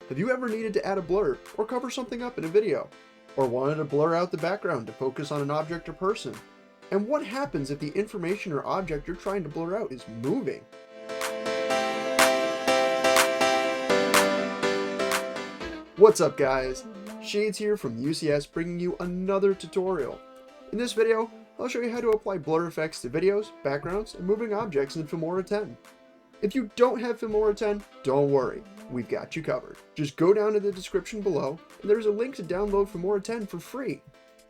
Have you ever needed to add a blur or cover something up in a video? Or wanted to blur out the background to focus on an object or person? And what happens if the information or object you're trying to blur out is moving? What's up guys? Shades here from UCS bringing you another tutorial. In this video, I'll show you how to apply blur effects to videos, backgrounds, and moving objects in Filmora 10. If you don't have Filmora 10, don't worry, we've got you covered. Just go down to the description below, and there's a link to download Filmora 10 for free.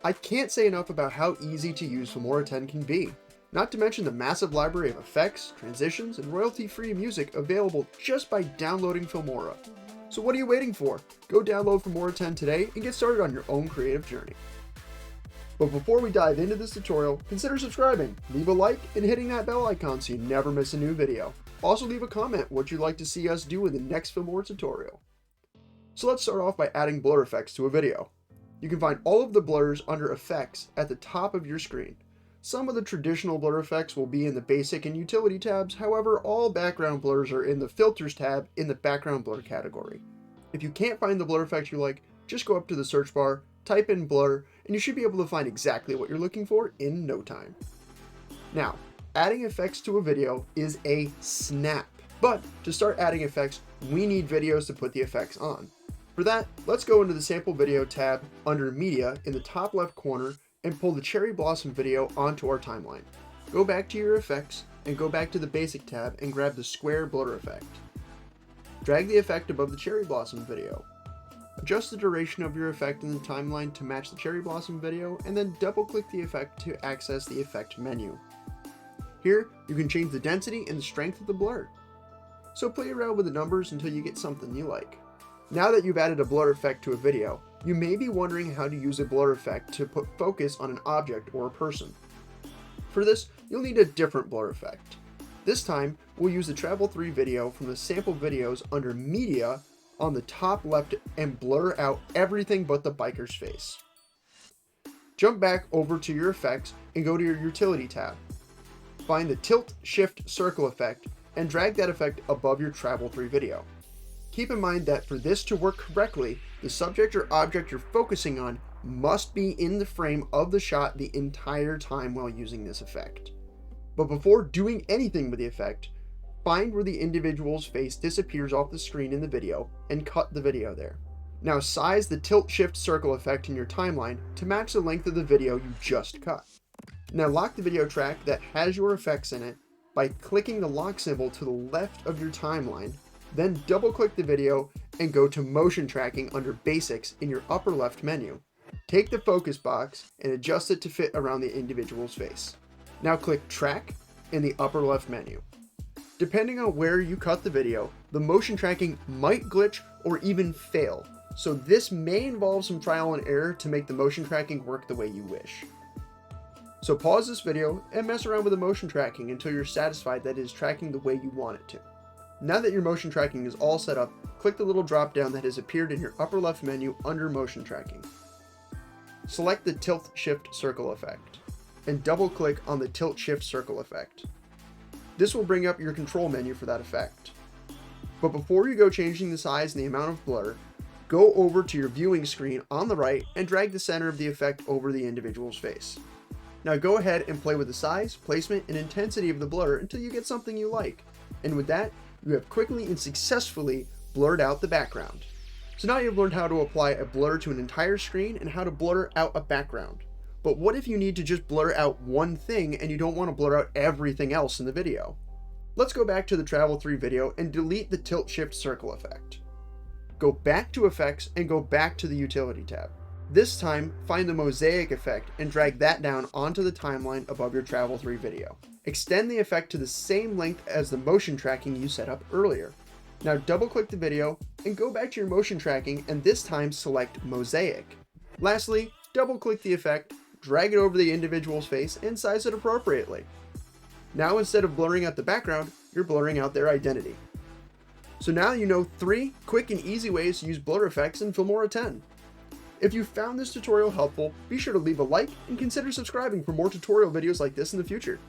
I can't say enough about how easy to use Filmora 10 can be, not to mention the massive library of effects, transitions, and royalty-free music available just by downloading Filmora. So what are you waiting for? Go download Filmora 10 today and get started on your own creative journey. But before we dive into this tutorial, consider subscribing, leave a like, and hitting that bell icon so you never miss a new video. Also leave a comment what you'd like to see us do in the next Filmora tutorial. So let's start off by adding blur effects to a video. You can find all of the blurs under Effects at the top of your screen. Some of the traditional blur effects will be in the Basic and Utility tabs, however all background blurs are in the Filters tab in the Background Blur category. If you can't find the blur effect you like, just go up to the search bar, type in blur, and you should be able to find exactly what you're looking for in no time. Now, adding effects to a video is a snap, but to start adding effects, we need videos to put the effects on. For that, let's go into the Sample Video tab under Media in the top left corner and pull the Cherry Blossom video onto our timeline. Go back to your effects and go back to the Basic tab and grab the square blur effect. Drag the effect above the Cherry Blossom video. Adjust the duration of your effect in the timeline to match the Cherry Blossom video, and then double-click the effect to access the effect menu. Here, you can change the density and the strength of the blur. So play around with the numbers until you get something you like. Now that you've added a blur effect to a video, you may be wondering how to use a blur effect to put focus on an object or a person. For this, you'll need a different blur effect. This time, we'll use the Travel 3 video from the sample videos under Media on the top left and blur out everything but the biker's face. Jump back over to your effects and go to your Utility tab. Find the Tilt Shift Circle effect and drag that effect above your Travel 3 video. Keep in mind that for this to work correctly, the subject or object you're focusing on must be in the frame of the shot the entire time while using this effect. But before doing anything with the effect, find where the individual's face disappears off the screen in the video and cut the video there. Now size the Tilt Shift Circle effect in your timeline to match the length of the video you just cut. Now lock the video track that has your effects in it by clicking the lock symbol to the left of your timeline, then double click the video and go to Motion Tracking under Basics in your upper left menu. Take the focus box and adjust it to fit around the individual's face. Now click Track in the upper left menu. Depending on where you cut the video, the motion tracking might glitch or even fail, so this may involve some trial and error to make the motion tracking work the way you wish. So pause this video and mess around with the motion tracking until you're satisfied that it is tracking the way you want it to. Now that your motion tracking is all set up, click the little drop down that has appeared in your upper left menu under motion tracking. Select the Tilt Shift Circle effect and double click on the Tilt Shift Circle effect. This will bring up your control menu for that effect. But before you go changing the size and the amount of blur, go over to your viewing screen on the right and drag the center of the effect over the individual's face. Now go ahead and play with the size, placement, and intensity of the blur until you get something you like. And with that, you have quickly and successfully blurred out the background. So now you've learned how to apply a blur to an entire screen and how to blur out a background. But what if you need to just blur out one thing and you don't want to blur out everything else in the video? Let's go back to the Travel 3 video and delete the Tilt Shift Circle effect. Go back to Effects and go back to the Utility tab. This time, find the Mosaic effect and drag that down onto the timeline above your Travel 3 video. Extend the effect to the same length as the motion tracking you set up earlier. Now double click the video and go back to your motion tracking and this time select Mosaic. Lastly, double click the effect, drag it over the individual's face and size it appropriately. Now instead of blurring out the background, you're blurring out their identity. So now you know 3 quick and easy ways to use blur effects in Filmora 10. If you found this tutorial helpful, be sure to leave a like and consider subscribing for more tutorial videos like this in the future.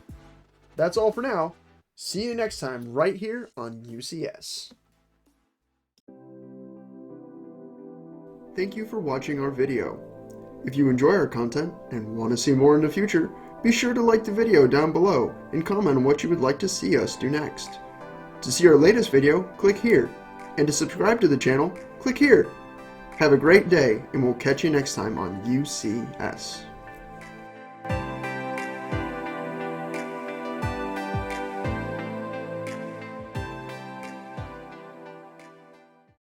That's all for now. See you next time right here on UCS. Thank you for watching our video. If you enjoy our content and want to see more in the future, be sure to like the video down below and comment on what you would like to see us do next. To see our latest video, click here, and to subscribe to the channel, click here. Have a great day, and we'll catch you next time on UCS.